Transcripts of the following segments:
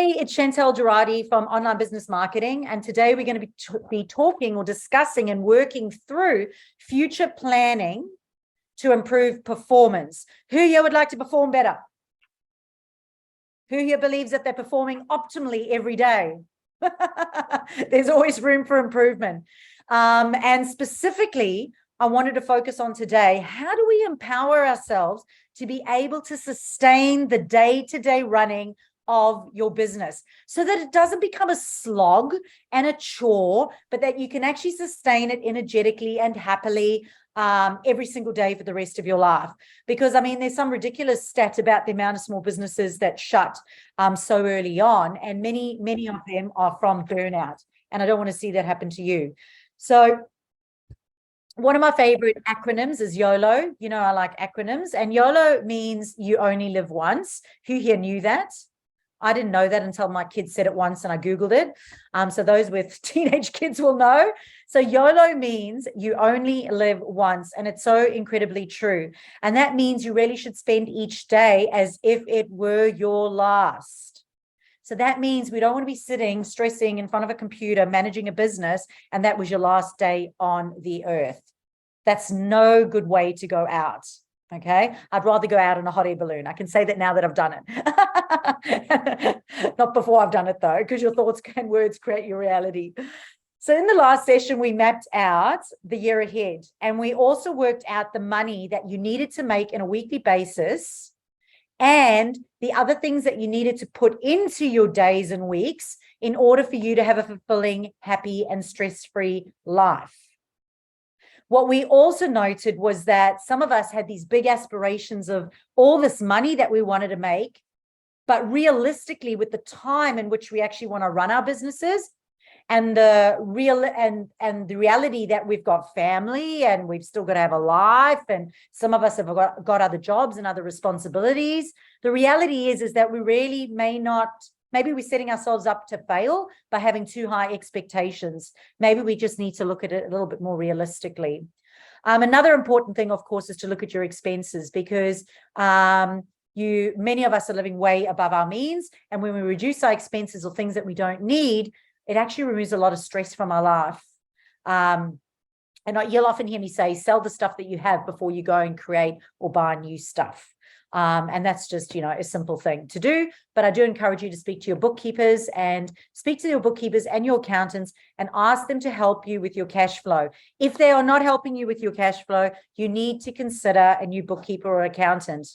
Hey, it's Chantel Girardi from Online Business Marketing, and today we're going to be talking or discussing and working through future planning to improve performance. Who here would like to perform better? Who here believes that they're performing optimally every day? There's always room for improvement. And specifically, I wanted to focus on today, how do we empower ourselves to be able to sustain the day-to-day running of your business so that it doesn't become a slog and a chore, but that you can actually sustain it energetically and happily every single day for the rest of your life. Because I mean, there's some ridiculous stat about the amount of small businesses that shut so early on, and many of them are from burnout. And I don't want to see that happen to you. So one of my favorite acronyms is YOLO. You know, I like acronyms, and YOLO means you only live once. Who here knew that? I didn't know that until my kids said it once and I Googled it. So those with teenage kids will know. So YOLO means you only live once, and it's so incredibly true. And that means you really should spend each day as if it were your last. So that means we don't want to be sitting, stressing in front of a computer, managing a business, and that was your last day on the earth. That's no good way to go out. Okay, I'd rather go out in a hot air balloon. I can say that now that I've done it. Not before I've done it though, because your thoughts and words create your reality. So in the last session, we mapped out the year ahead, and we also worked out the money that you needed to make on a weekly basis and the other things that you needed to put into your days and weeks in order for you to have a fulfilling, happy, and stress-free life. What we also noted was that some of us had these big aspirations of all this money that we wanted to make, but realistically, with the time in which we actually want to run our businesses and the reality that we've got family and we've still got to have a life, and some of us have got other jobs and other responsibilities. The reality is that we really may not. Maybe we're setting ourselves up to fail by having too high expectations. Maybe we just need to look at it a little bit more realistically. Another important thing, of course, is to look at your expenses, because many of us are living way above our means. And when we reduce our expenses or things that we don't need, it actually removes a lot of stress from our life. And you'll often hear me say, sell the stuff that you have before you go and create or buy new stuff. And that's just, a simple thing to do. But I do encourage you to speak to your bookkeepers and your accountants and ask them to help you with your cash flow. If they are not helping you with your cash flow, you need to consider a new bookkeeper or accountant.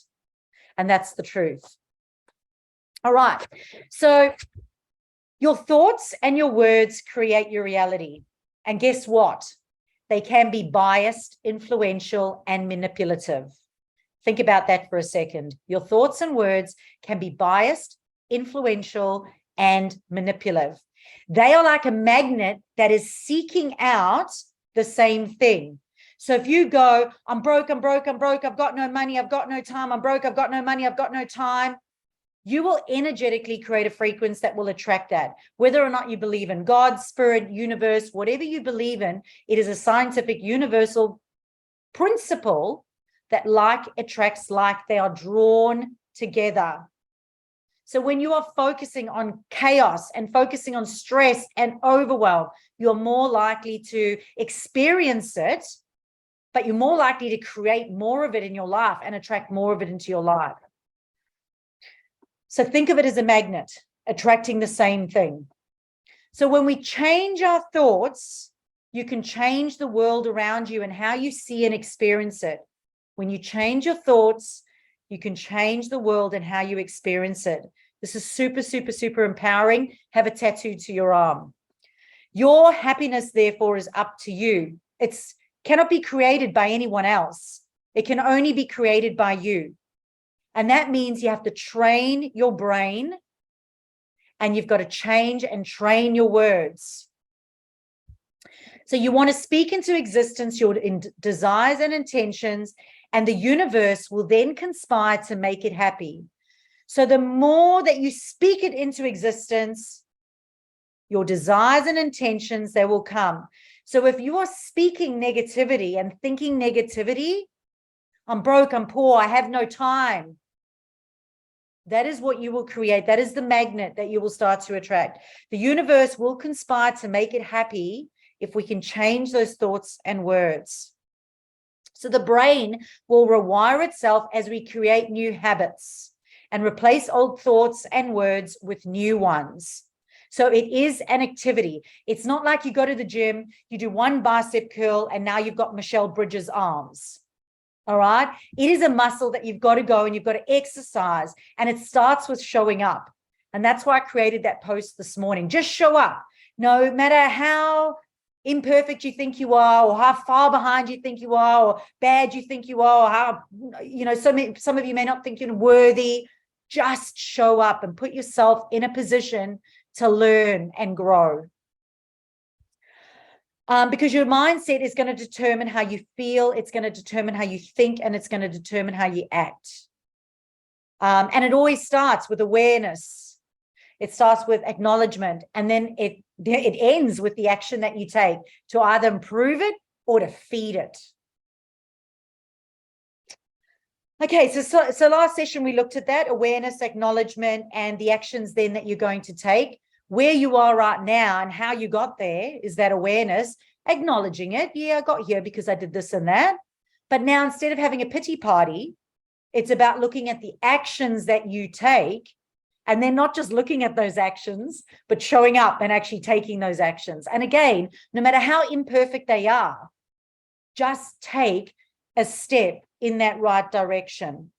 And that's the truth. All right. So your thoughts and your words create your reality. And guess what? They can be biased, influential, and manipulative. Think about that for a second. Your thoughts and words can be biased, influential, and manipulative. They are like a magnet that is seeking out the same thing. So if you go, I'm broke, I've got no money, I've got no time, I'm broke, I've got no money, I've got no time, you will energetically create a frequency that will attract that. Whether or not you believe in God, spirit, universe, whatever you believe in, it is a scientific universal principle that like attracts like. They are drawn together. So when you are focusing on chaos and focusing on stress and overwhelm, you're more likely to experience it, but you're more likely to create more of it in your life and attract more of it into your life. So think of it as a magnet attracting the same thing. So when we change our thoughts, you can change the world around you and how you see and experience it. When you change your thoughts, you can change the world and how you experience it. This is super, super, super empowering. Have a tattoo to your arm. Your happiness, therefore, is up to you. It cannot be created by anyone else. It can only be created by you. And that means you have to train your brain, and you've got to change and train your words. So you want to speak into existence your desires and intentions, and the universe will then conspire to make it happy. So the more that you speak it into existence, your desires and intentions, they will come. So if you are speaking negativity and thinking negativity, I'm broke, I'm poor, I have no time, That is what you will create. That is the magnet that you will start to attract. The universe will conspire to make it happy if we can change those thoughts and words. So the brain will rewire itself as we create new habits and replace old thoughts and words with new ones. So it is an activity. It's not like you go to the gym, you do one bicep curl, and now you've got Michelle Bridges' arms. All right. It is a muscle that you've got to go and you've got to exercise. And it starts with showing up. And that's why I created that post this morning. Just show up. No matter how imperfect you think you are, or how far behind you think you are, or bad you think you are, or how, some of you may not think you're worthy. Just show up and put yourself in a position to learn and grow. Because your mindset is going to determine how you feel, it's going to determine how you think, and it's going to determine how you act. And it always starts with awareness. It starts with acknowledgement, and then it ends with the action that you take to either improve it or to feed it. Okay, so last session we looked at that, awareness, acknowledgement, and the actions then that you're going to take. Where you are right now and how you got there is that awareness, acknowledging it. Yeah, I got here because I did this and that. But now instead of having a pity party, it's about looking at the actions that you take, and then not just looking at those actions, but showing up and actually taking those actions. And again, no matter how imperfect they are, just take a step in that right direction.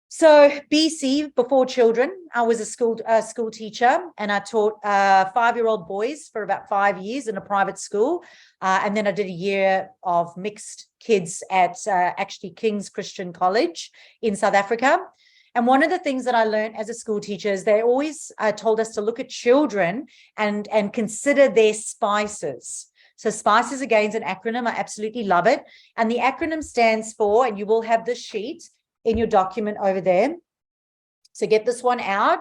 So BC, before children, I was a school teacher, and I taught 5-year-old boys for about 5 years in a private school. And then I did a year of mixed kids at actually King's Christian College in South Africa. And one of the things that I learned as a school teacher is they always told us to look at children and consider their spices. So SPICES, again, is an acronym. I absolutely love it. And the acronym stands for, and you will have this sheet in your document over there. So get this one out.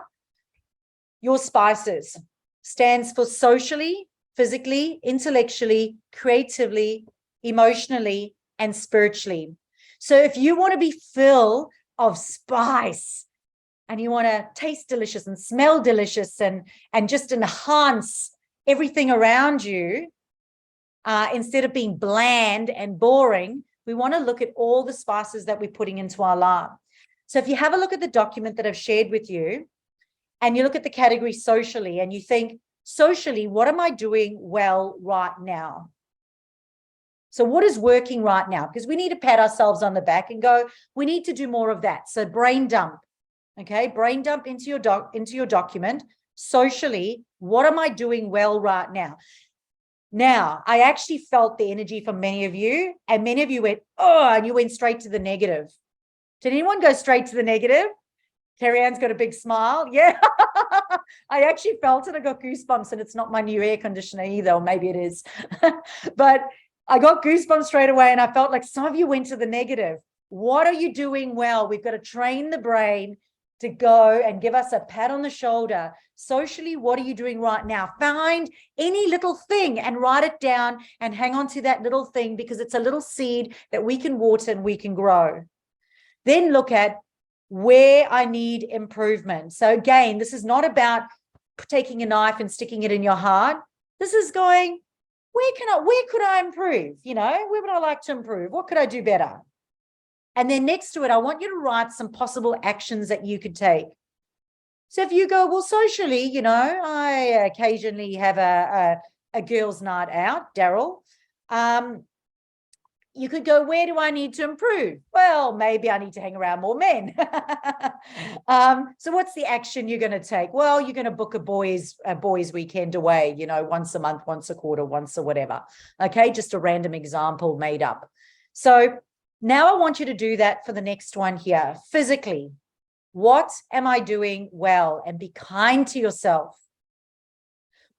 Your SPICES stands for socially, physically, intellectually, creatively, emotionally, and spiritually. So if you want to be full of spice and you want to taste delicious and smell delicious and just enhance everything around you, instead of being bland and boring, we want to look at all the spices that we're putting into our life. So if you have a look at the document that I've shared with you, and you look at the category socially, and you think, socially, what am I doing well right now? So what is working right now? Because we need to pat ourselves on the back and go, we need to do more of that. So brain dump, okay? Brain dump into your document. Socially, what am I doing well right now? Now, I actually felt the energy from many of you, and many of you went, oh, and you went straight to the negative. Did anyone go straight to the negative? Terry Ann's got a big smile. Yeah, I actually felt it. I got goosebumps, and it's not my new air conditioner either, or maybe it is. But I got goosebumps straight away, and I felt like some of you went to the negative. What are you doing well? We've got to train the brain to go and give us a pat on the shoulder. Socially, what are you doing right now? Find any little thing and write it down and hang on to that little thing, because it's a little seed that we can water and we can grow. Then look at where I need improvement. So again, this is not about taking a knife and sticking it in your heart. This is going, where could I improve? You know, where would I like to improve? What could I do better? And then next to it, I want you to write some possible actions that you could take. So if you go, well, socially, you know, I occasionally have a girls' night out, Daryl. You could go, where do I need to improve? Well, maybe I need to hang around more men. So what's the action you're going to take? Well, you're going to book a boys weekend away, you know, once a month, once a quarter, once or whatever. Okay, just a random example made up. So now I want you to do that for the next one here. Physically, what am I doing well? And be kind to yourself.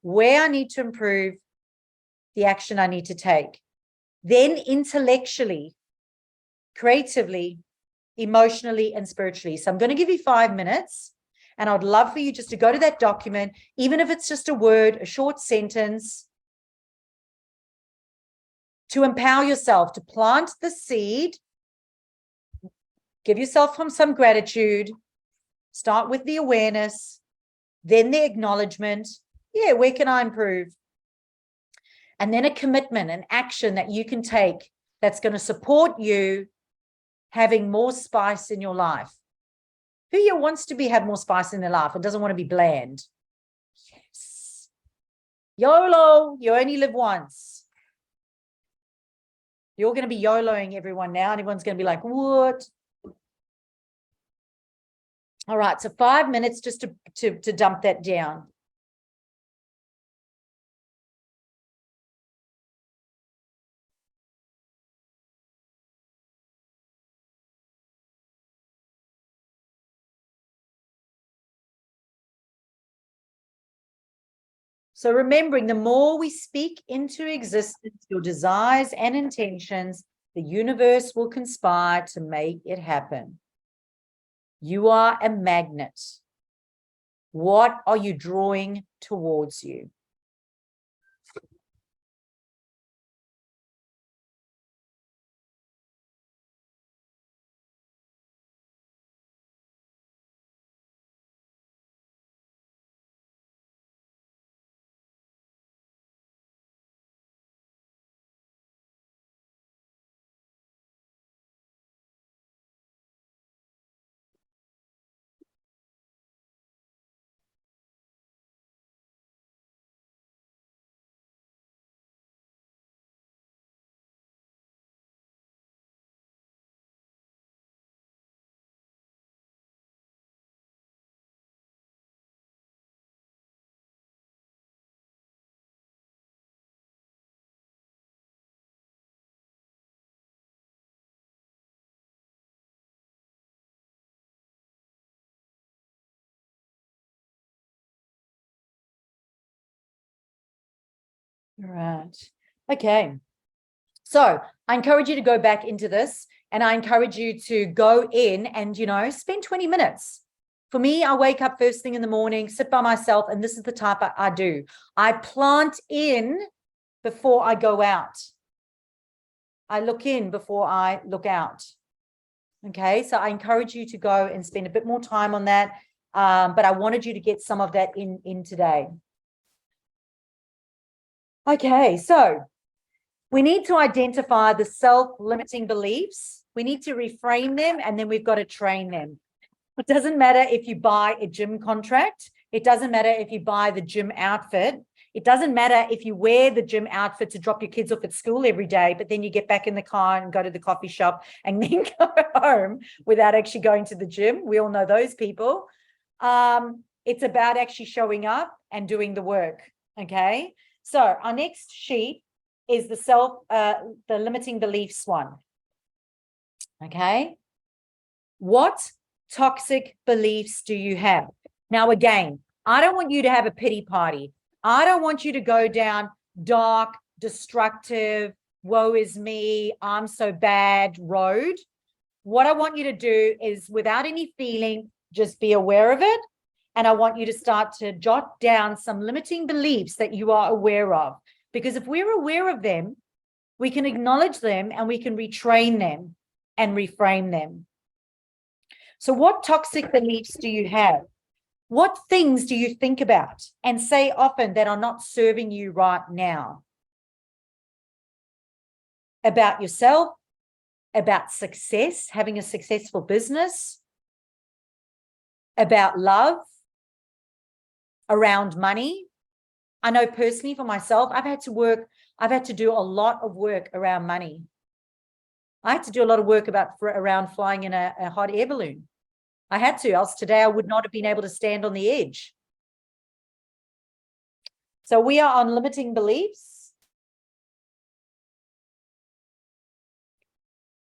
Where I need to improve, the action I need to take. Then intellectually, creatively, emotionally, and spiritually. So I'm going to give you 5 minutes, and I'd love for you just to go to that document, even if it's just a word, a short sentence, to empower yourself, to plant the seed, give yourself some gratitude, Start with the awareness, then the acknowledgement. Yeah, where can I improve? And then a commitment, an action that you can take that's going to support you having more spice in your life. Who here wants to have more spice in their life and doesn't want to be bland? Yes. YOLO, you only live once. You're going to be YOLOing everyone now, and everyone's going to be like, what? All right, so 5 minutes just to dump that down. So remembering, the more we speak into existence your desires and intentions, the universe will conspire to make it happen. You are a magnet. What are you drawing towards you? All right. Okay. So I encourage you to go back into this, and I encourage you to go in and, spend 20 minutes. For me, I wake up first thing in the morning, sit by myself, and this is the type I do. I plant in before I go out. I look in before I look out. Okay, so I encourage you to go and spend a bit more time on that. But I wanted you to get some of that in today. Okay, so we need to identify the self-limiting beliefs. We need to reframe them, and then we've got to train them. It doesn't matter if you buy a gym contract. It doesn't matter if you buy the gym outfit. It doesn't matter if you wear the gym outfit to drop your kids off at school every day, but then you get back in the car and go to the coffee shop and then go home without actually going to the gym. We all know those people. It's about actually showing up and doing the work. Okay. So our next sheet is the limiting beliefs one. Okay. What toxic beliefs do you have? Now, again, I don't want you to have a pity party. I don't want you to go down dark, destructive, woe is me, I'm so bad road. What I want you to do is, without any feeling, just be aware of it. And I want you to start to jot down some limiting beliefs that you are aware of. Because if we're aware of them, we can acknowledge them and we can retrain them and reframe them. So what toxic beliefs do you have? What things do you think about and say often that are not serving you right now? About yourself, about success, having a successful business, about love, around money. I know personally for myself, I've had to do a lot of work around money. I had to do a lot of work around flying in a hot air balloon. I had to, else today I would not have been able to stand on the edge. So we are on limiting beliefs.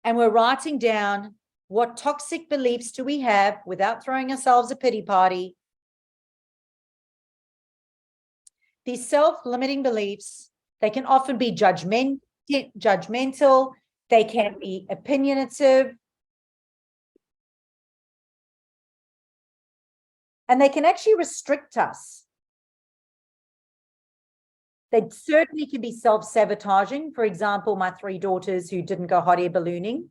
And we're writing down what toxic beliefs do we have without throwing ourselves a pity party. These self-limiting beliefs, they can often be judgmental, they can be opinionative, and they can actually restrict us. They certainly can be self-sabotaging. For example, my 3 daughters who didn't go hot air ballooning.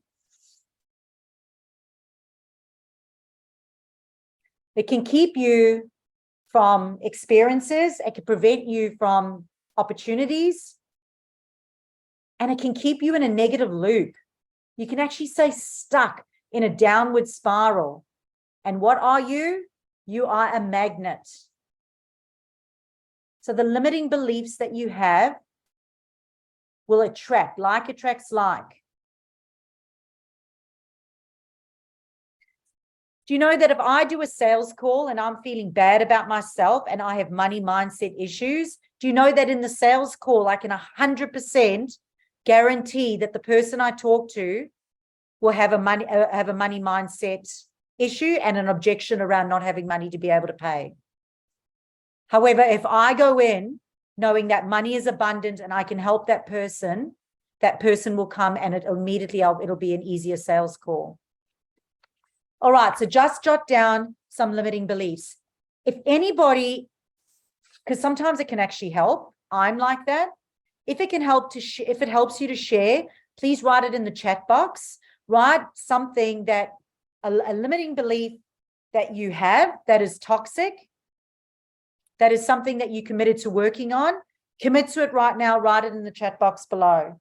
It can keep you from experiences. It can prevent you from opportunities. And it can keep you in a negative loop. You can actually stay stuck in a downward spiral. And what are you? You are a magnet. So the limiting beliefs that you have will attract, like attracts like. Do you know that if I do a sales call and I'm feeling bad about myself and I have money mindset issues, do you know that in the sales call, I can 100% guarantee that the person I talk to will have a money mindset issue and an objection around not having money to be able to pay. However, if I go in knowing that money is abundant and I can help that person will come and it'll be an easier sales call. All right, so just jot down some limiting beliefs. If anybody, because sometimes it can actually help, I'm like that. If it can help if it helps you to share, please write it in the chat box. Write something that a limiting belief that you have that is toxic, that is something that you committed to working on. Commit to it right now. Write it in the chat box below.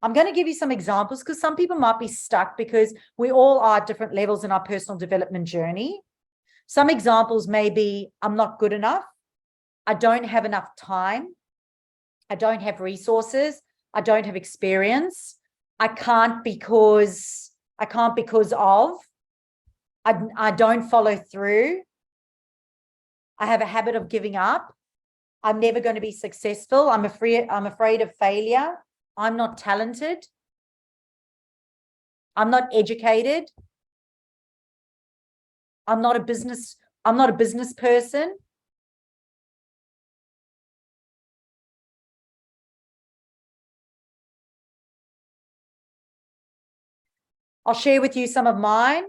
I'm going to give you some examples because some people might be stuck because we all are at different levels in our personal development journey. Some examples may be, I'm not good enough. I don't have enough time. I don't have resources. I don't have experience. I can't because of. I don't follow through. I have a habit of giving up. I'm never going to be successful. I'm afraid of failure. I'm not talented. I'm not educated. I'm not a business person. I'll share with you some of mine.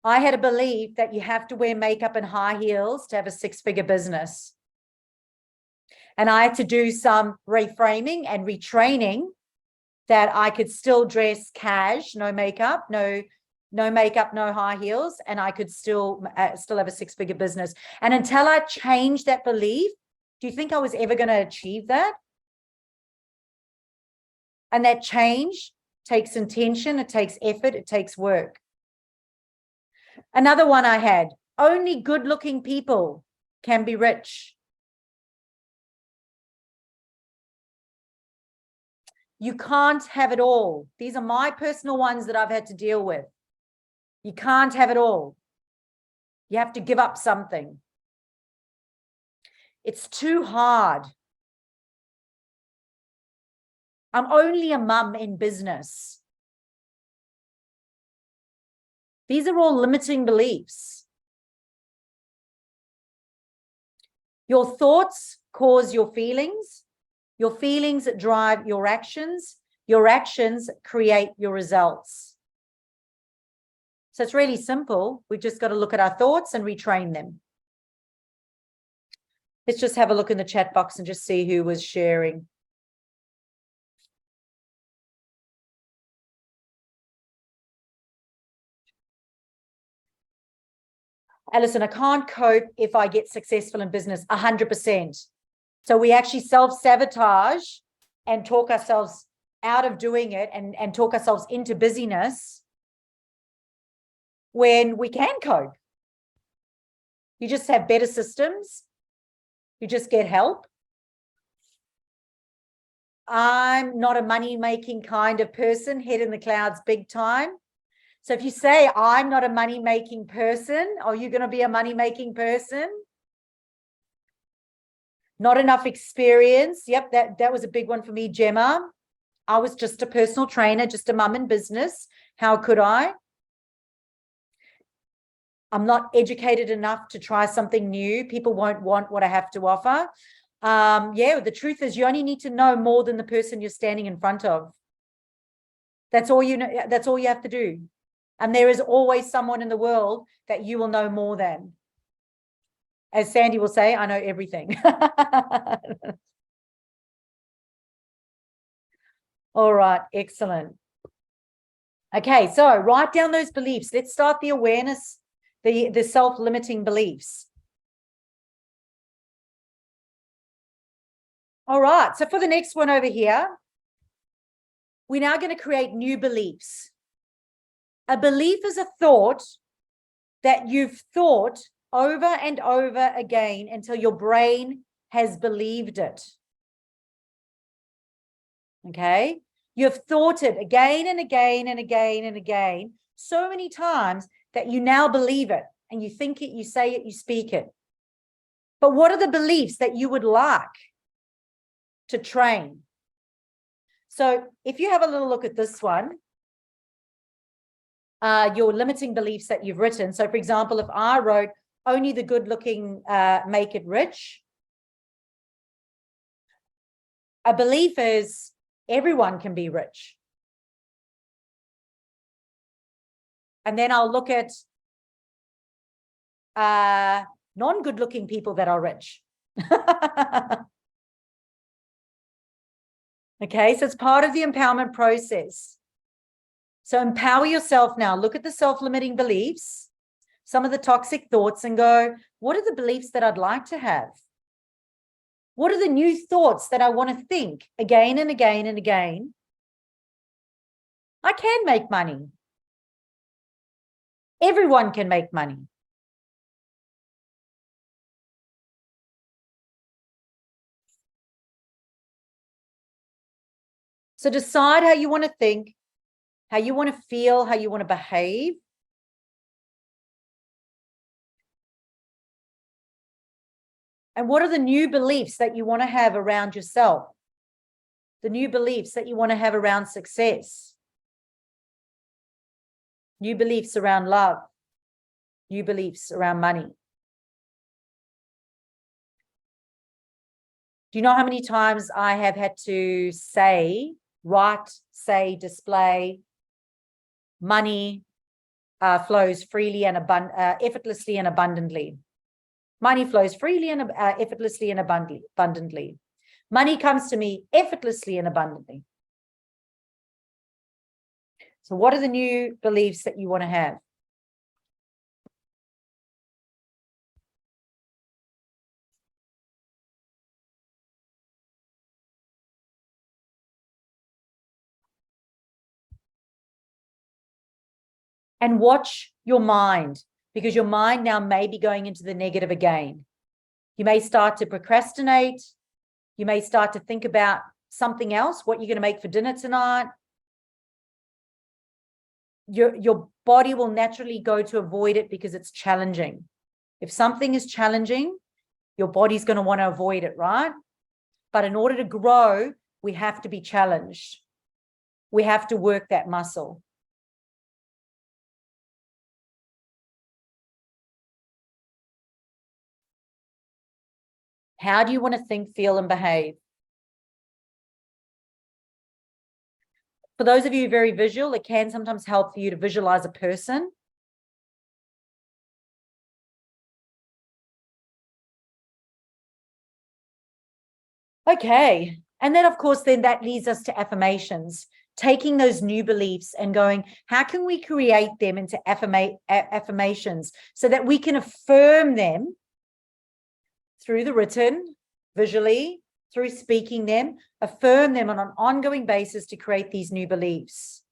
I had a belief that you have to wear makeup and high heels to have a six-figure business. And I had to do some reframing and retraining that I could still dress cash, no makeup, no high heels, and I could still have a six-figure business. And until I changed that belief, do you think I was ever going to achieve that? And that change takes intention, it takes effort, it takes work. Another one I had, only good-looking people can be rich. You can't have it all. These are my personal ones that I've had to deal with. You can't have it all. You have to give up something. It's too hard. I'm only a mum in business. These are all limiting beliefs. Your thoughts cause your feelings. Your feelings drive your actions. Your actions create your results. So it's really simple. We've just got to look at our thoughts and retrain them. Let's just have a look in the chat box and just see who was sharing. Alison, I can't cope if I get successful in business, 100%. So we actually self-sabotage and talk ourselves out of doing it and talk ourselves into busyness when we can cope. You just have better systems. You just get help. I'm not a money-making kind of person, head in the clouds big time. So if you say, I'm not a money-making person, are you going to be a money-making person? Not enough experience. Yep, that was a big one for me, Gemma. I was just a personal trainer, just a mum in business. How could I? I'm not educated enough to try something new. People won't want what I have to offer. Yeah, the truth is you only need to know more than the person you're standing in front of. That's all you know. That's all you have to do. And there is always someone in the world that you will know more than. As Sandy will say, I know everything. All right, excellent. Okay, so write down those beliefs. Let's start the awareness the self-limiting beliefs. All right, so for the next one over here, we're now going to create new beliefs. A belief is a thought that you've thought over and over again until your brain has believed it. Okay? You've thought it again and again and again and again so many times that you now believe it, and you think it, you say it, you speak it. But what are the beliefs that you would like to train? So if you have a little look at this one, your limiting beliefs that you've written. So for example, if I wrote only the good looking make it rich, a belief is everyone can be rich. And then I'll look at non-good looking people that are rich. Okay, so it's part of the empowerment process. So empower yourself now. Look at the self-limiting beliefs, some of the toxic thoughts, and go, what are the beliefs that I'd like to have? What are the new thoughts that I want to think again and again and again? I can make money. Everyone can make money. So decide how you want to think, how you want to feel, how you want to behave. And what are the new beliefs that you want to have around yourself? The new beliefs that you want to have around success. New beliefs around love. New beliefs around money. Do you know how many times I have had to say, write, say, display, money flows freely and effortlessly and abundantly. Money flows freely and effortlessly and abundantly. Money comes to me effortlessly and abundantly. So what are the new beliefs that you want to have? And watch your mind, because your mind now may be going into the negative again. You may start to procrastinate. You may start to think about something else, what you're going to make for dinner tonight. Your body will naturally go to avoid it because it's challenging. If something is challenging, your body's going to want to avoid it, right? But in order to grow, we have to be challenged. We have to work that muscle. How do you want to think, feel, and behave? For those of you very visual, it can sometimes help for you to visualize a person. Okay. And then, of course, then that leads us to affirmations, taking those new beliefs and going, how can we create them into affirmations so that we can affirm them through the written, visually, through speaking them, affirm them on an ongoing basis to create these new beliefs.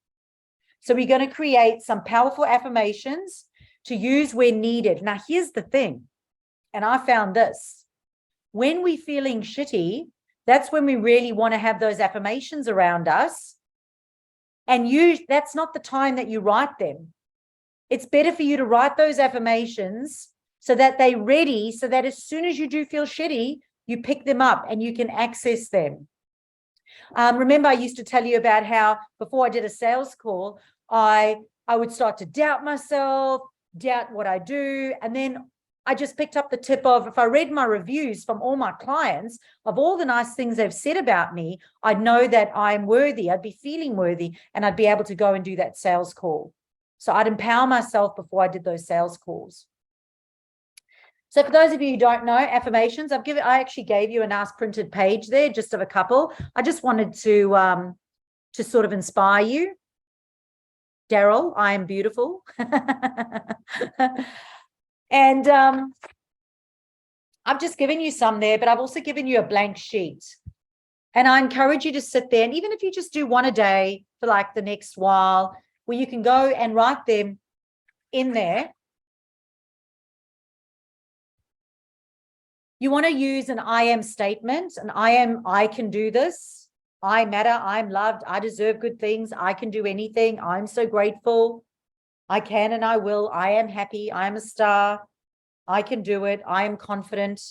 So we're going to create some powerful affirmations to use where needed. Now, here's the thing, and I found this. When we're feeling shitty, that's when we really want to have those affirmations around us. And that's not the time that you write them. It's better for you to write those affirmations so that they're ready, so that as soon as you do feel shitty, you pick them up and you can access them. Remember, I used to tell you about how before I did a sales call, I would start to doubt myself, doubt what I do. And then I just picked up the tip of, if I read my reviews from all my clients of all the nice things they've said about me, I'd know that I'm worthy. I'd be feeling worthy, and I'd be able to go and do that sales call. So I'd empower myself before I did those sales calls. So for those of you who don't know, affirmations, I actually gave you a nice printed page there, just of a couple. I just wanted to sort of inspire you. Daryl, I am beautiful. And I've just given you some there, but I've also given you a blank sheet. And I encourage you to sit there. And even if you just do one a day for like the next while, where you can go and write them in there. You want to use an I am statement, and I can do this. I matter. I'm loved. I deserve good things. I can do anything. I'm so grateful. I can and I will. I am happy. I am a star. I can do it. I am confident.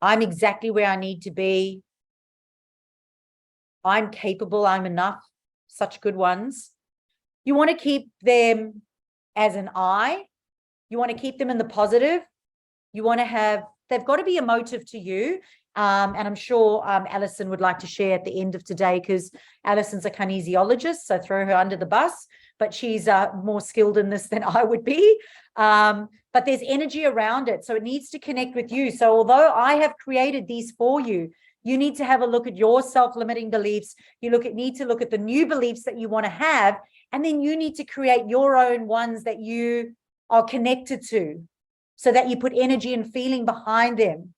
I'm exactly where I need to be. I'm capable. I'm enough. Such good ones. You want to keep them as an I. You want to keep them in the positive. You want to have, they've got to be emotive to you. And I'm sure Alison would like to share at the end of today, because Alison's a kinesiologist, so throw her under the bus, but she's more skilled in this than I would be. But there's energy around it, so it needs to connect with you. So although I have created these for you, you need to have a look at your self-limiting beliefs. You need to look at the new beliefs that you want to have, and then you need to create your own ones that you are connected to, so that you put energy and feeling behind them.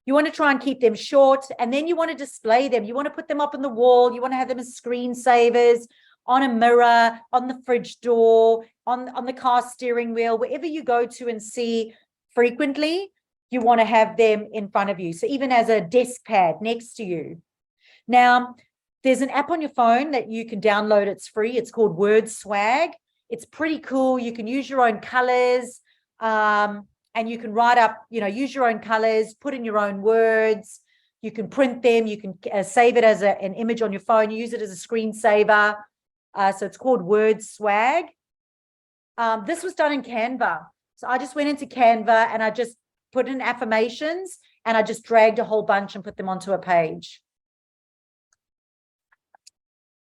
You want to try and keep them short, and then you want to display them. You want to put them up on the wall. You want to have them as screensavers, on a mirror, on the fridge door, on the car steering wheel, wherever you go to and see frequently, you want to have them in front of you. So even as a desk pad next to you. Now, there's an app on your phone that you can download. It's free. It's called Word Swag. It's pretty cool. You can use your own colors, and you can write up, use your own colors, put in your own words. You can print them. You can save it as an image on your phone. Use it as a screensaver. So it's called Word Swag. This was done in Canva. So I just went into Canva and I just put in affirmations, and I just dragged a whole bunch and put them onto a page.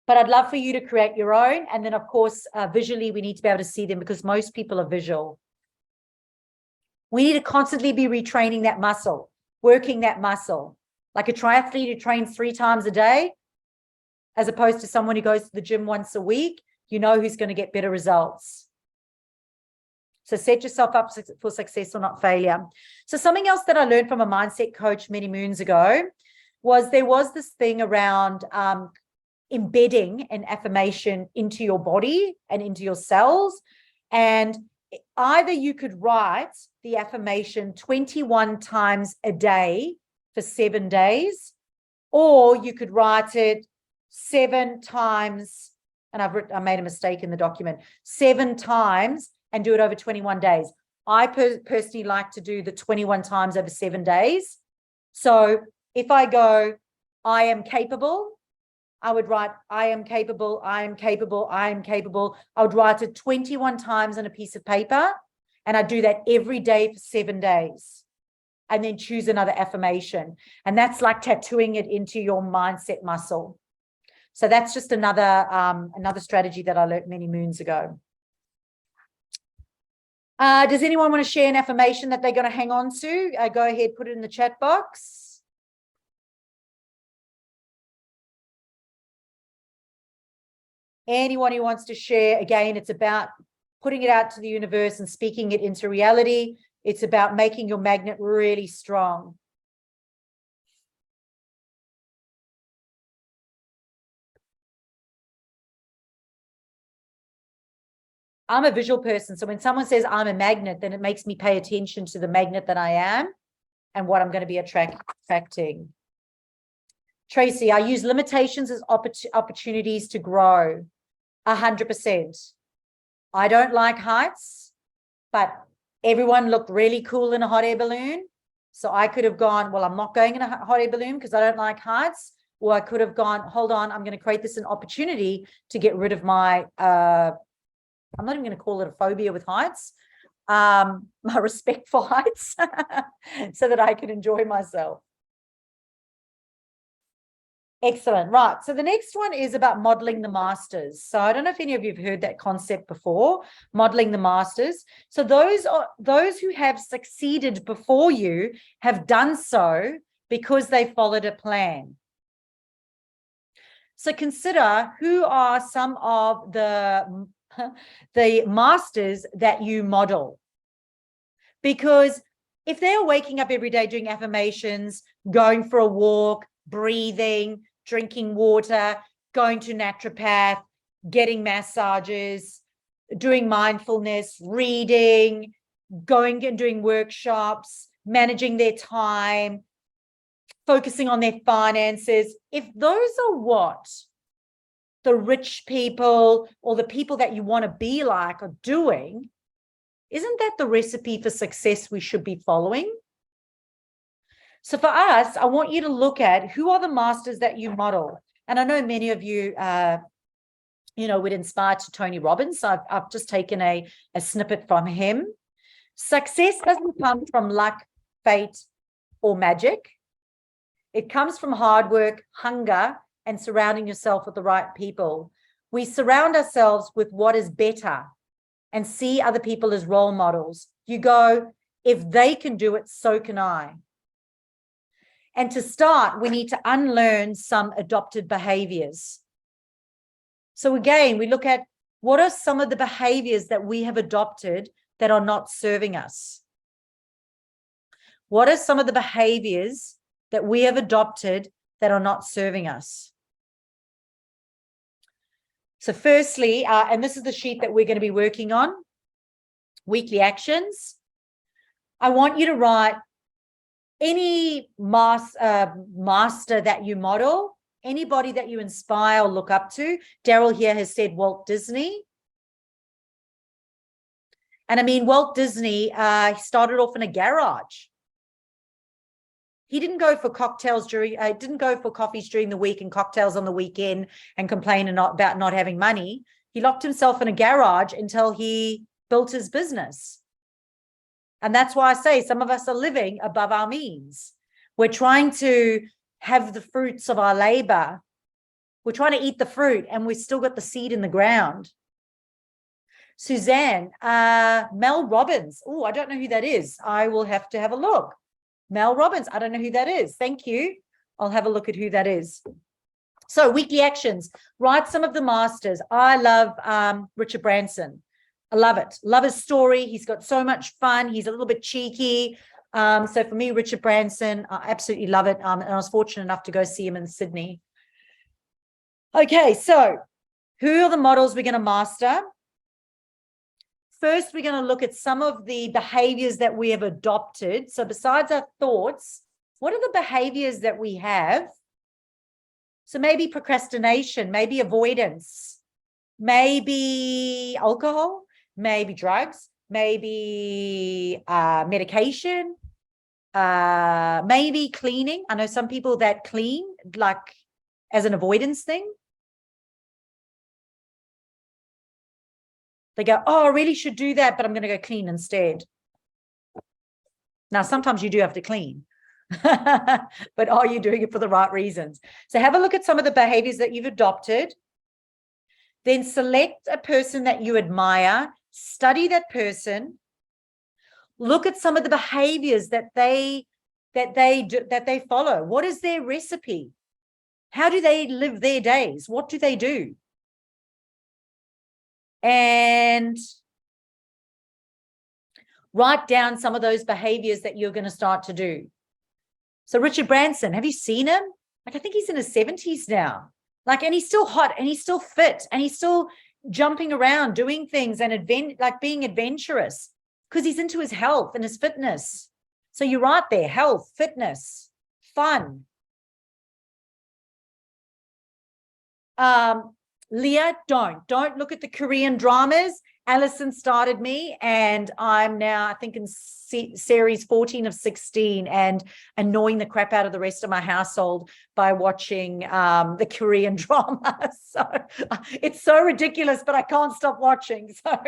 But I'd love for you to create your own. And then, of course, visually, we need to be able to see them, because most people are visual. We need to constantly be retraining that muscle, working that muscle. Like a triathlete who trains 3 times a day, as opposed to someone who goes to the gym once a week, who's going to get better results. So set yourself up for success or not failure. So something else that I learned from a mindset coach many moons ago was there was this thing around embedding an affirmation into your body and into your cells. And either you could write the affirmation 21 times a day for 7 days, or you could write it 7 times, and I made a mistake in the document, 7 times, and do it over 21 days. I personally like to do the 21 times over 7 days. So if I go, I am capable, I would write, I am capable, I am capable, I am capable. I would write it 21 times on a piece of paper, and I do that every day for 7 days, and then choose another affirmation. And that's like tattooing it into your mindset muscle. So that's just another strategy that I learned many moons ago. Does anyone want to share an affirmation that they're going to hang on to? Go ahead, put it in the chat box. Anyone who wants to share, again, it's about putting it out to the universe and speaking it into reality. It's about making your magnet really strong. I'm a visual person. So when someone says I'm a magnet, then it makes me pay attention to the magnet that I am and what I'm going to be attracting. Tracy, I use limitations as opportunities to grow. 100%. I don't like heights, but everyone looked really cool in a hot air balloon. So I could have gone, well, I'm not going in a hot air balloon because I don't like heights. Or I could have gone, hold on, I'm going to create this an opportunity to get rid of my, I'm not even going to call it a phobia with heights, my respect for heights, so that I can enjoy myself. Excellent. Right. So the next one is about modeling the masters. So I don't know if any of you have heard that concept before, modeling the masters. So those who have succeeded before you have done so because they followed a plan. So consider who are some of the masters that you model. Because if they're waking up every day doing affirmations, going for a walk, breathing, drinking water, going to naturopath, getting massages, doing mindfulness, reading, going and doing workshops, managing their time, focusing on their finances, if those are what the rich people or the people that you want to be like are doing, isn't that the recipe for success we should be following? So for us, I want you to look at who are the masters that you model. And I know many of you, would inspire to Tony Robbins. So I've just taken a snippet from him. Success doesn't come from luck, fate, or magic. It comes from hard work, hunger, and surrounding yourself with the right people. We surround ourselves with what is better and see other people as role models. You go, if they can do it, so can I. And to start, we need to unlearn some adopted behaviors. So again, we look at what are some of the behaviors that we have adopted that are not serving us? What are some of the behaviors that we have adopted that are not serving us? So firstly, and this is the sheet that we're going to be working on, weekly actions. I want you to write any master that you model, anybody that you inspire or look up to. Daryl here has said Walt Disney. And I mean, Walt Disney, he started off in a garage. He didn't go for cocktails didn't go for coffees during the week and cocktails on the weekend and complain about not having money. He locked himself in a garage until he built his business. And that's why I say some of us are living above our means. We're trying to have the fruits of our labor. We're trying to eat the fruit and we've still got the seed in the ground. Suzanne, Mel Robbins. Oh, I don't know who that is. I will have to have a look. Mel Robbins, I don't know who that is. Thank you. I'll have a look at who that is. So weekly actions, write some of the masters. I love Richard Branson. I love it. Love his story. He's got so much fun. He's a little bit cheeky. So for me, Richard Branson, I absolutely love it. And I was fortunate enough to go see him in Sydney. Okay, so who are the models we're going to master? First, we're going to look at some of the behaviors that we have adopted. So besides our thoughts, what are the behaviors that we have? So maybe procrastination, maybe avoidance, maybe alcohol, maybe drugs, maybe medication, maybe cleaning. I know some people that clean like as an avoidance thing. They go, oh, I really should do that, but I'm going to go clean instead. Now, sometimes you do have to clean, but are you doing it for the right reasons? So have a look at some of the behaviors that you've adopted. Then select a person that you admire, study that person, look at some of the behaviors that they follow. What is their recipe? How do they live their days? What do they do? And write down some of those behaviors that you're going to start to do. So Richard Branson, have you seen him? Like, I think he's in his 70s now. Like, and he's still hot and he's still fit and he's still jumping around, doing things and being adventurous because he's into his health and his fitness. So you write there, health, fitness, fun. Leah, don't look at the Korean dramas. Alison started me and I'm now, I think in series 14 of 16 and annoying the crap out of the rest of my household by watching the Korean drama. So it's so ridiculous, but I can't stop watching. So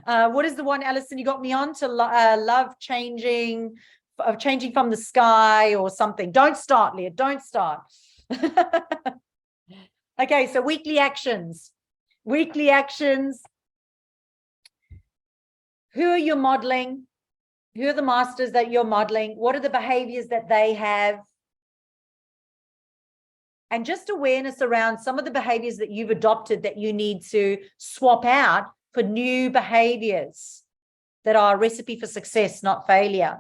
what is the one, Alison, you got me on to love changing from the sky or something? Don't start, Leah, don't start. Okay, so weekly actions. Weekly actions. Who are you modeling? Who are the masters that you're modeling? What are the behaviors that they have? and just awareness around some of the behaviors that you've adopted that you need to swap out for new behaviors that are a recipe for success, not failure.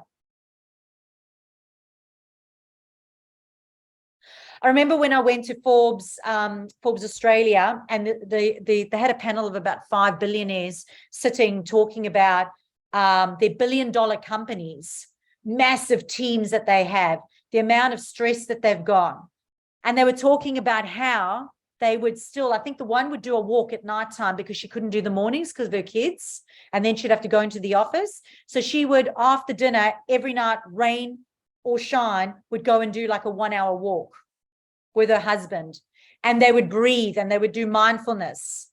I remember when I went to Forbes Australia, and they had a panel of about 5 billionaires sitting talking about their billion-dollar companies, massive teams that they have, the amount of stress that they've got. And they were talking about how they would still, I think the one would do a walk at nighttime because she couldn't do the mornings because of her kids, and then she'd have to go into the office. So she would, after dinner, every night, rain or shine, would go and do like a 1-hour walk with her husband, and they would breathe and they would do mindfulness.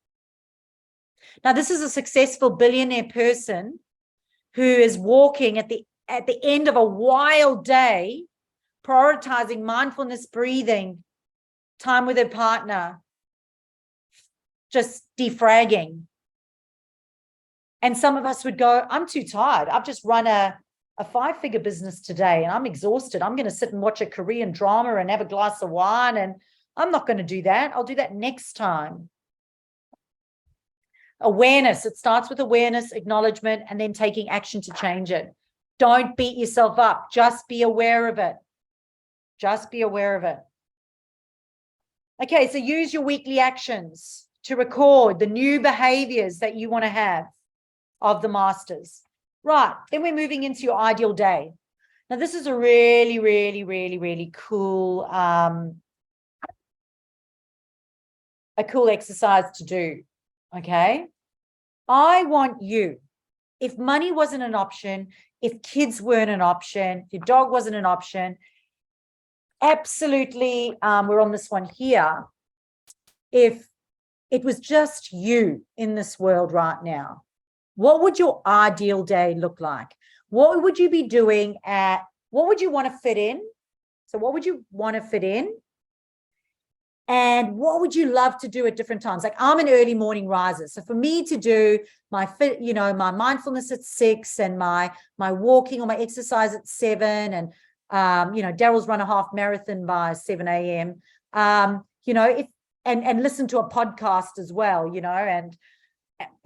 Now, this is a successful billionaire person who is walking at the end of a wild day, prioritizing mindfulness, breathing, time with her partner, just defragging. And some of us would go, I'm too tired. I've just run a 5-figure business today and I'm exhausted. I'm going to sit and watch a Korean drama and have a glass of wine, and I'm not going to do that. I'll do that next time. Awareness. It starts with awareness, acknowledgement, and then taking action to change it. Don't beat yourself up. Just be aware of it. Just be aware of it. Okay, so use your weekly actions to record the new behaviors that you want to have of the masters. Right, then we're moving into your ideal day. Now, this is a really, really, really, really cool, a cool exercise to do, okay? I want you, if money wasn't an option, if kids weren't an option, if your dog wasn't an option, absolutely, we're on this one here. If it was just you in this world right now, what would your ideal day look like? What would you be doing what would you want to fit in? So what would you want to fit in? And what would you love to do at different times? Like, I'm an early morning riser. So for me to do my my mindfulness at 6 and my walking or my exercise at 7, and Daryl's run a half marathon by 7 a.m. And listen to a podcast as well, and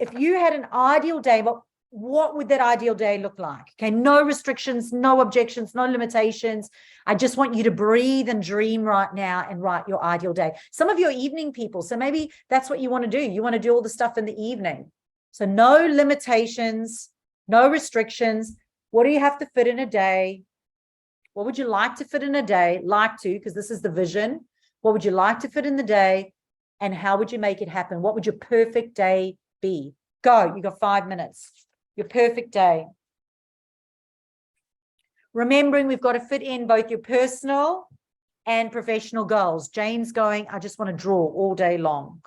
if you had an ideal day, what would that ideal day look like? Okay, no restrictions, no objections, no limitations. I just want you to breathe and dream right now and write your ideal day. Some of you are evening people, so maybe that's what you want to do. You want to do all the stuff in the evening. So no limitations, no restrictions. What do you have to fit in a day? What would you like to fit in a day? Because this is the vision. What would you like to fit in the day? And how would you make it happen? What would your perfect day be? Go, you got 5 minutes. Your perfect day. Remembering we've got to fit in both your personal and professional goals. Jane's going, I just want to draw all day long.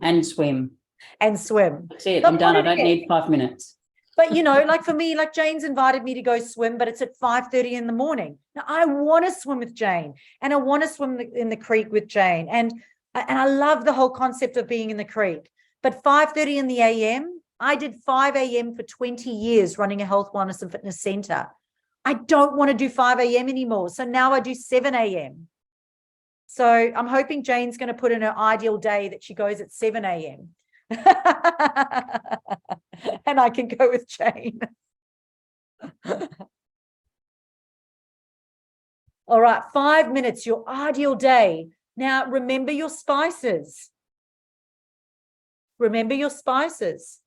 And swim. And swim. That's it. I'm done. I don't need 5 minutes. But, like for me, like Jane's invited me to go swim, but it's at 5:30 in the morning. Now, I want to swim with Jane, and I want to swim in the creek with Jane. And I love the whole concept of being in the creek. But 5:30 in the a.m., I did 5 a.m. for 20 years running a health, wellness and fitness center. I don't want to do 5 a.m. anymore. So now I do 7 a.m. So I'm hoping Jane's going to put in her ideal day that she goes at 7 a.m. And I can go with Jane. All right, 5 minutes, your ideal day. Now, remember your spices. Remember your spices.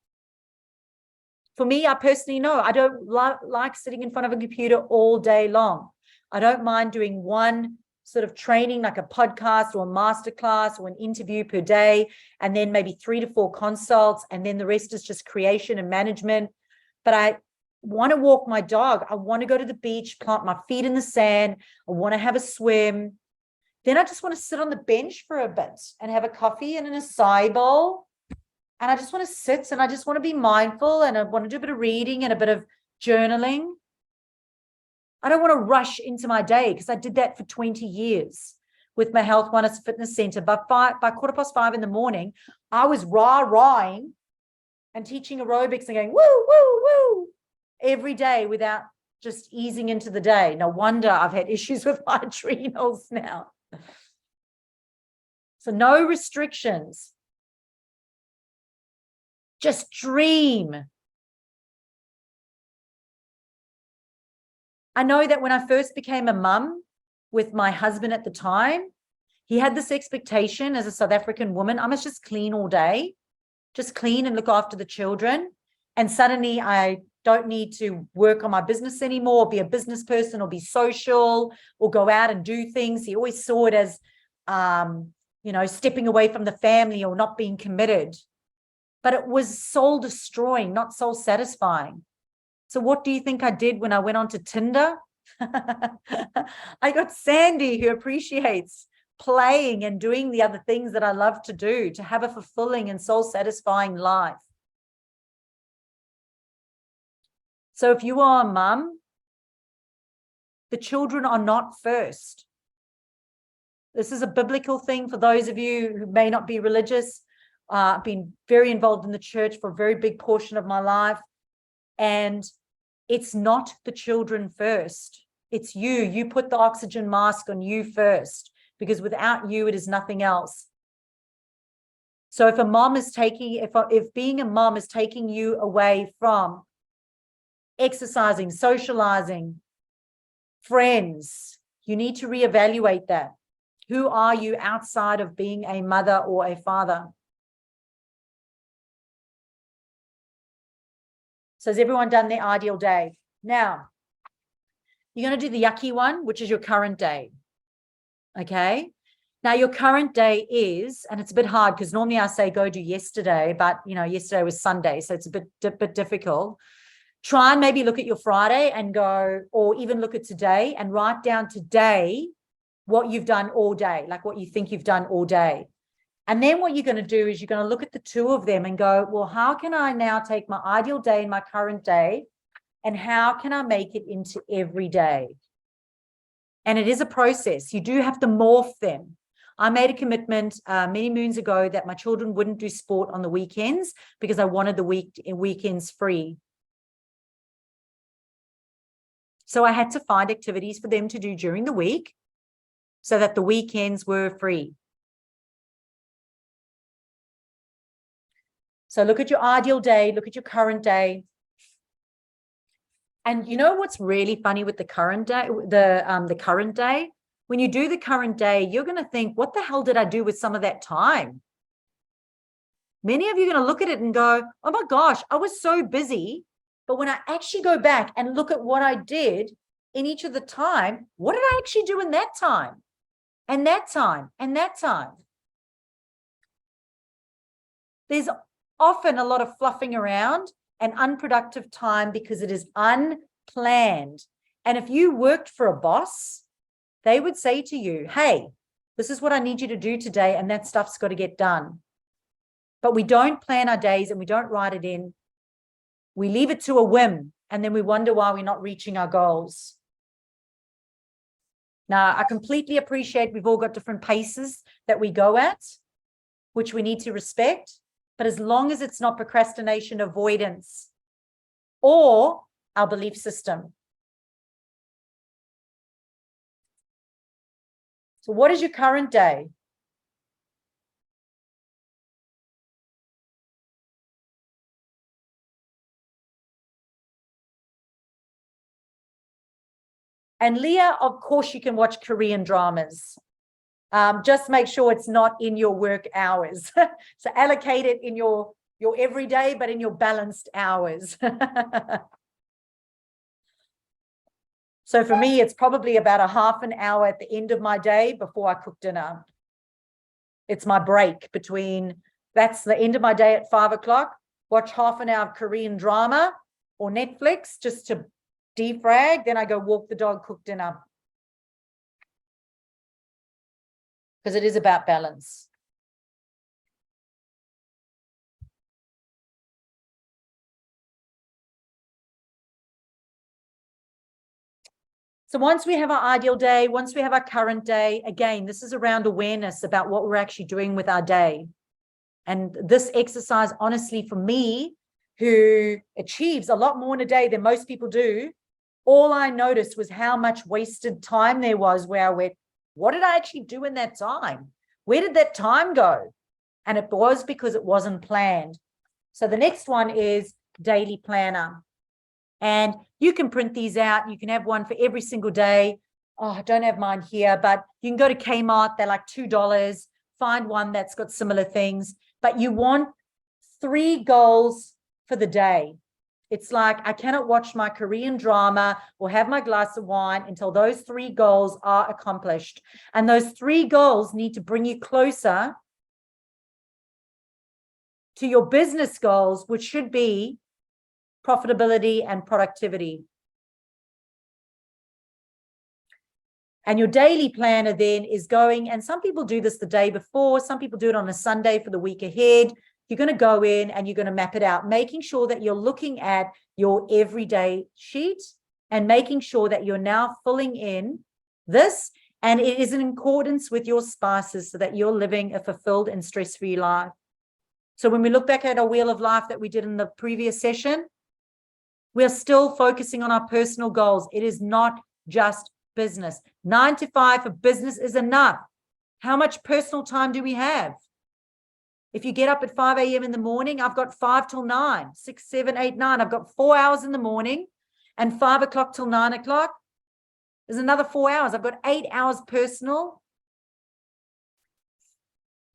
For me, I personally know I don't like sitting in front of a computer all day long. I don't mind doing one sort of training, like a podcast or a masterclass or an interview per day, and then maybe 3 to 4 consults, and then the rest is just creation and management. But I want to walk my dog. I want to go to the beach, plant my feet in the sand. I want to have a swim. Then I just want to sit on the bench for a bit and have a coffee and an acai bowl. And I just want to sit and I just want to be mindful, and I want to do a bit of reading and a bit of journaling. I don't want to rush into my day, because I did that for 20 years with my health, wellness, fitness center. But by 5:15 in the morning, I was rah-rahing and teaching aerobics and going, woo, woo, woo, every day without just easing into the day. No wonder I've had issues with my adrenals now. So no restrictions. Just dream. I know that when I first became a mum with my husband at the time, he had this expectation as a South African woman, I must just clean all day, just clean and look after the children. And suddenly I don't need to work on my business anymore, be a business person or be social or go out and do things. He always saw it as, stepping away from the family or not being committed. But it was soul destroying, not soul satisfying. So what do you think I did when I went onto Tinder? I got Sandy, who appreciates playing and doing the other things that I love to do, to have a fulfilling and soul satisfying life. So if you are a mum, the children are not first. This is a biblical thing for those of you who may not be religious. I've been very involved in the church for a very big portion of my life. And it's not the children first. It's you. You put the oxygen mask on you first, because without you, it is nothing else. So if a mom is if being a mom is taking you away from exercising, socializing, friends, you need to reevaluate that. Who are you outside of being a mother or a father? So has everyone done their ideal day? Now, you're going to do the yucky one, which is your current day. Okay. Now, your current day is, and it's a bit hard because normally I say go do yesterday, but yesterday was Sunday, so it's a bit difficult. Try and maybe look at your Friday and go, or even look at today and write down today what you've done all day, like what you think you've done all day. And then what you're going to do is you're going to look at the two of them and go, well, how can I now take my ideal day and my current day, and how can I make it into every day? And it is a process. You do have to morph them. I made a commitment many moons ago that my children wouldn't do sport on the weekends because I wanted the weekends free. So I had to find activities for them to do during the week so that the weekends were free. So look at your ideal day, look at your current day. And you know what's really funny with the current day, the current day? When you do the current day, you're going to think, what the hell did I do with some of that time? Many of you are going to look at it and go, oh my gosh, I was so busy. But when I actually go back and look at what I did in each of the time, what did I actually do in that time? And that time, and that time? There's often a lot of fluffing around and unproductive time because it is unplanned. And if you worked for a boss, they would say to you, hey, this is what I need you to do today, and that stuff's got to get done. But we don't plan our days and we don't write it in. We leave it to a whim, and then we wonder why we're not reaching our goals. Now, I completely appreciate we've all got different paces that we go at, which we need to respect. But as long as it's not procrastination, avoidance, or our belief system. So what is your current day? And Leah, of course, you can watch Korean dramas. Just make sure it's not in your work hours. So allocate it in your everyday, but in your balanced hours. So for me, it's probably about a half an hour at the end of my day before I cook dinner. It's my break between, that's the end of my day at 5 o'clock, watch half an hour of Korean drama or Netflix just to defrag. Then I go walk the dog, cook dinner. Because it is about balance. So once we have our ideal day, once we have our current day, again, this is around awareness about what we're actually doing with our day. And this exercise, honestly, for me, who achieves a lot more in a day than most people do, all I noticed was how much wasted time there was where I went, what did I actually do in that time? Where did that time go? And it was because it wasn't planned. So the next one is daily planner. And you can print these out. You can have one for every single day. Oh, I don't have mine here, but you can go to Kmart. They're like $2. Find one that's got similar things. But you want 3 goals for the day. It's like, I cannot watch my Korean drama or have my glass of wine until those 3 goals are accomplished. And those 3 goals need to bring you closer to your business goals, which should be profitability and productivity. And your daily planner then is going, and some people do this the day before, some people do it on a Sunday for the week ahead. You're going to go in and you're going to map it out, making sure that you're looking at your everyday sheet and making sure that you're now filling in this, and it is in accordance with your spices so that you're living a fulfilled and stress-free life. So when we look back at our wheel of life that we did in the previous session, we're still focusing on our personal goals. It is not just business. 9 to 5 for business is enough. How much personal time do we have? If you get up at 5 a.m. in the morning, I've got 5 till 9, 6, 7, 8, 9. I've got 4 hours in the morning, and 5 o'clock till 9 o'clock is another 4 hours. I've got 8 hours personal.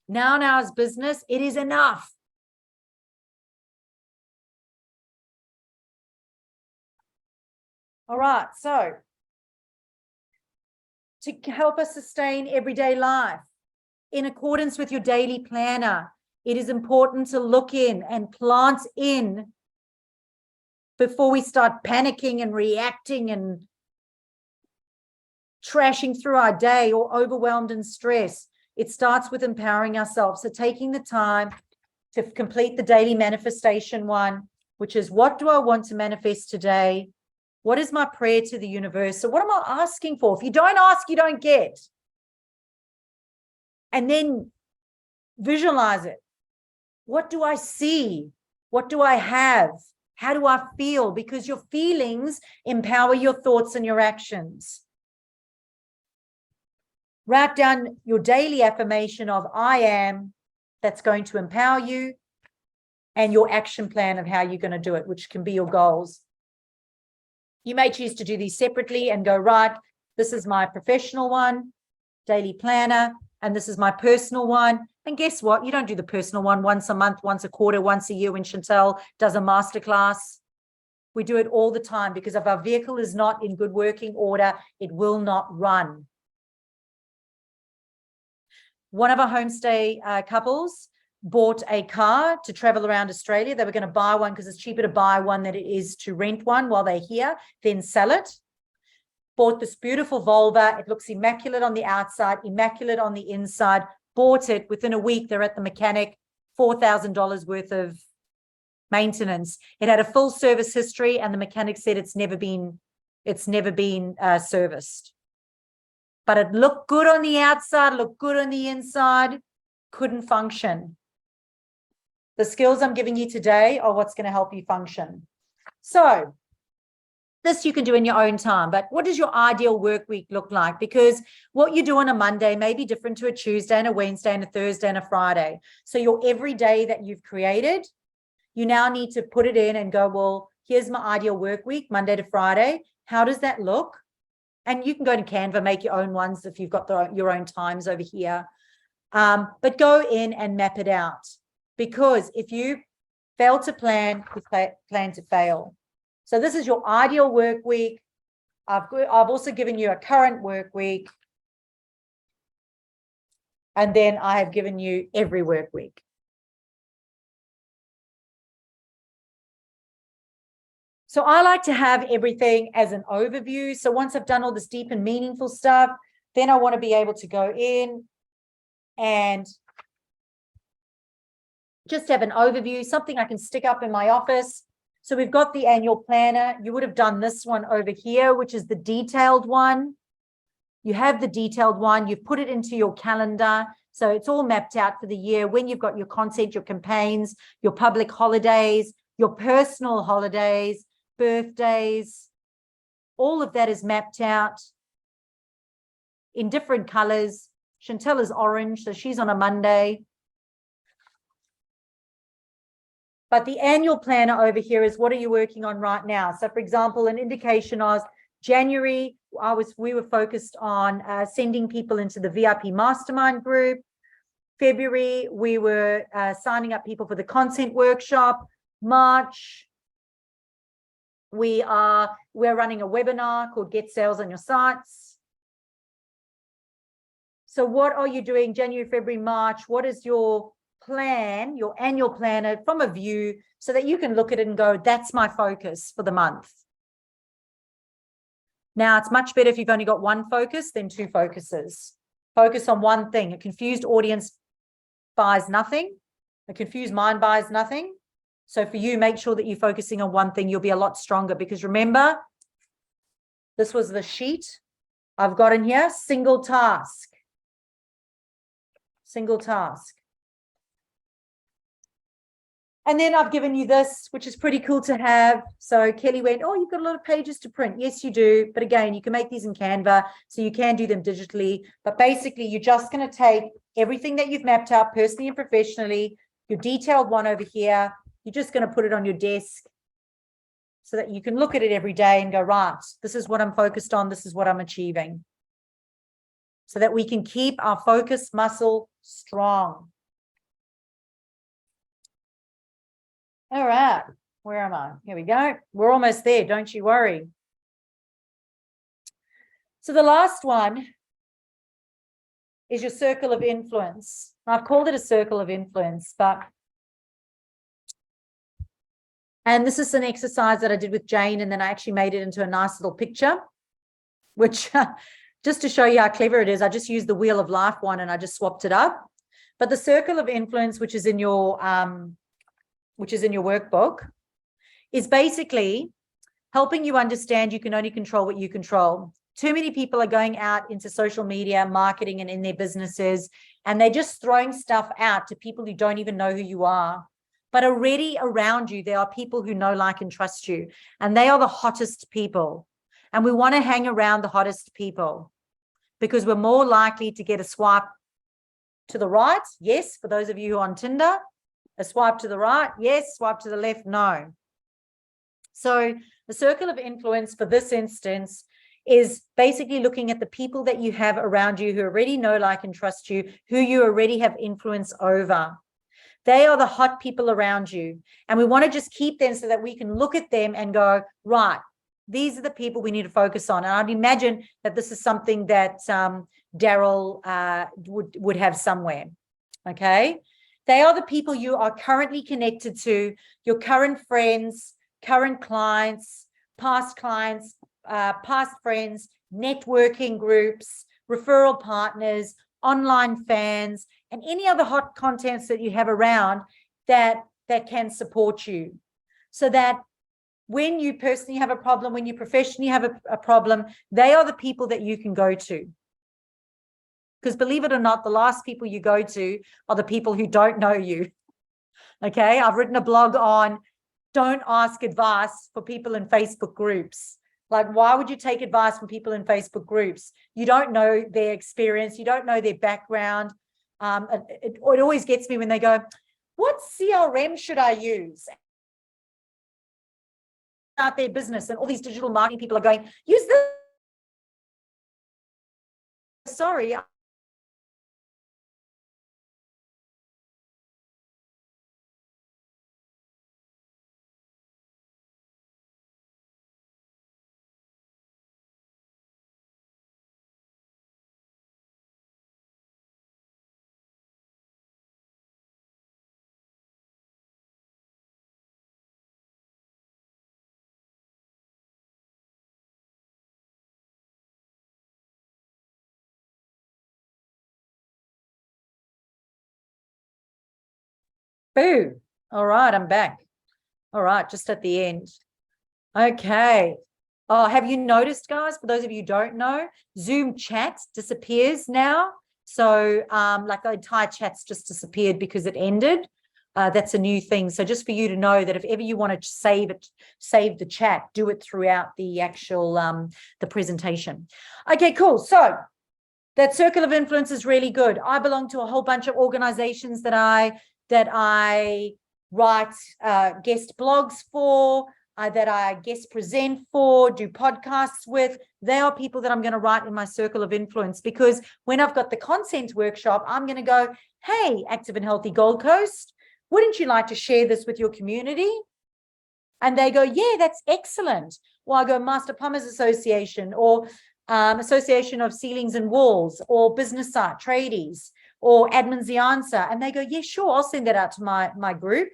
9 hours business. It is enough. All right. So to help us sustain everyday life in accordance with your daily planner, it is important to look in and plant in before we start panicking and reacting and trashing through our day or overwhelmed and stressed. It starts with empowering ourselves. So taking the time to complete the daily manifestation one, which is, what do I want to manifest today? What is my prayer to the universe? So what am I asking for? If you don't ask, you don't get. And then visualize it. What do I see? What do I have? How do I feel? Because your feelings empower your thoughts and your actions. Write down your daily affirmation of I am, that's going to empower you, and your action plan of how you're going to do it, which can be your goals. You may choose to do these separately and go, right, this is my professional one, daily planner, and this is my personal one. And guess what? You don't do the personal one once a month, once a quarter, once a year when Chantel does a masterclass. We do it all the time, because if our vehicle is not in good working order, it will not run. One of our homestay couples bought a car to travel around Australia. They were going to buy one because it's cheaper to buy one than it is to rent one while they're here, then sell it. Bought this beautiful Volvo. It looks immaculate on the outside, immaculate on the inside. Bought it. Within a week, they're at the mechanic, $4,000 worth of maintenance. It had a full service history, and the mechanic said it's never been serviced. But it looked good on the outside, looked good on the inside, couldn't function. The skills I'm giving you today are what's going to help you function. So this you can do in your own time, but what does your ideal work week look like? Because what you do on a Monday may be different to a Tuesday and a Wednesday and a Thursday and a Friday. So your every day that you've created, you now need to put it in and go, well, here's my ideal work week, Monday to Friday. How does that look? And you can go to Canva, make your own ones if you've got your own times over here. But go in and map it out, because if you fail to plan, you plan to fail. So this is your ideal work week. I've also given you a current work week. And then I have given you every work week. So I like to have everything as an overview. So once I've done all this deep and meaningful stuff, then I want to be able to go in and just have an overview, something I can stick up in my office. So we've got the annual planner. You would have done this one over here, which is the detailed one. You have the detailed one. You've put it into your calendar. So it's all mapped out for the year, when you've got your content, your campaigns, your public holidays, your personal holidays, birthdays, all of that is mapped out. in different colors. Chantel is orange, so she's on a Monday. But the annual planner over here is what are you working on right now? So for example, an indication was January, we were focused on sending people into the VIP Mastermind group. February, we were signing up people for the content workshop. March, we're running a webinar called Get Sales on Your Sites. So what are you doing January, February, March? What is your plan, your annual planner from a view so that you can look at it and go, that's my focus for the month. Now, it's much better if you've only got one focus than two focuses. Focus on one thing. A confused audience buys nothing. A confused mind buys nothing. So for you, make sure that you're focusing on one thing. You'll be a lot stronger because remember, this was the sheet I've got in here, single task. Single task. And then I've given you this, which is pretty cool to have. So Kelly went, oh, you've got a lot of pages to print. Yes, you do. But again, you can make these in Canva, so you can do them digitally. But basically, you're just going to take everything that you've mapped out personally and professionally, your detailed one over here. You're just going to put it on your desk so that you can look at it every day and go, right, this is what I'm focused on. This is what I'm achieving. So that we can keep our focus muscle strong. All right, where am I? Here we go. We're almost there, don't you worry. So the last one is your circle of influence. I've called it a circle of influence, and this is an exercise that I did with Jane, and then I actually made it into a nice little picture, which just to show you how clever it is, I just used the Wheel of Life one and I just swapped it up. But the circle of influence, which is in your workbook, is basically helping you understand you can only control what you control. Too many people are going out into social media, marketing, and in their businesses, and they're just throwing stuff out to people who don't even know who you are. But already around you, there are people who know, like, and trust you, and they are the hottest people. And we want to hang around the hottest people because we're more likely to get a swipe to the right. Yes, for those of you who are on Tinder. A swipe to the right, yes. Swipe to the left, no. So the circle of influence for this instance is basically looking at the people that you have around you who already know, like, and trust you, who you already have influence over. They are the hot people around you. And we want to just keep them so that we can look at them and go, right, these are the people we need to focus on. And I'd imagine that this is something that Daryl would have somewhere, okay? They are the people you are currently connected to, your current friends, current clients, past friends, networking groups, referral partners, online fans, and any other hot contents that you have around that can support you. So that when you personally have a problem, when you professionally have a problem, they are the people that you can go to. Because believe it or not, the last people you go to are the people who don't know you. Okay, I've written a blog on don't ask advice for people in Facebook groups. Like, why would you take advice from people in Facebook groups? You don't know their experience. You don't know their background. It always gets me when they go, what CRM should I use? Start their business, and all these digital marketing people are going, use this. Sorry. Boo. All right, I'm back. All right, just at the end. Okay. Oh, have you noticed, guys, for those of you who don't know, Zoom chat disappears now. So like the entire chat's just disappeared because it ended. That's a new thing. So just for you to know that if ever you want to save the chat, do it throughout the actual the presentation. Okay, cool. So that circle of influence is really good. I belong to a whole bunch of organizations that I write guest blogs for, that I guest present for, do podcasts with. They are people that I'm going to write in my circle of influence, because when I've got the content workshop, I'm going to go, hey, Active and Healthy Gold Coast, wouldn't you like to share this with your community? And they go, yeah, that's excellent. Or I go, Master Plumbers Association, or Association of Ceilings and Walls, or Business Site Tradies, or Admin's the Answer. And they go, yeah, sure, I'll send that out to my group.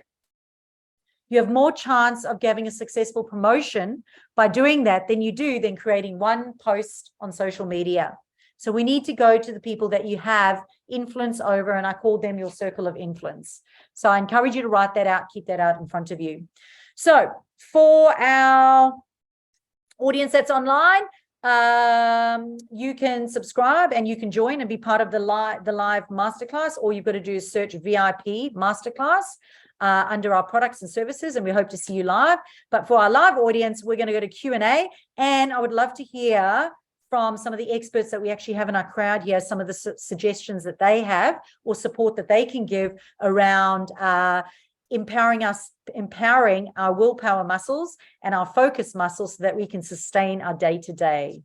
You have more chance of having a successful promotion by doing that than creating one post on social media. So we need to go to the people that you have influence over, and I call them your circle of influence. So I encourage you to write that out, keep that out in front of you. So for our audience that's online, you can subscribe and you can join and be part of the live masterclass. All you've got to do is search VIP masterclass under our products and services, and we hope to see you live. But for our live audience, we're going to go to Q&A, and I would love to hear from some of the experts that we actually have in our crowd here, some of the suggestions that they have or support that they can give around empowering our willpower muscles and our focus muscles so that we can sustain our day-to-day.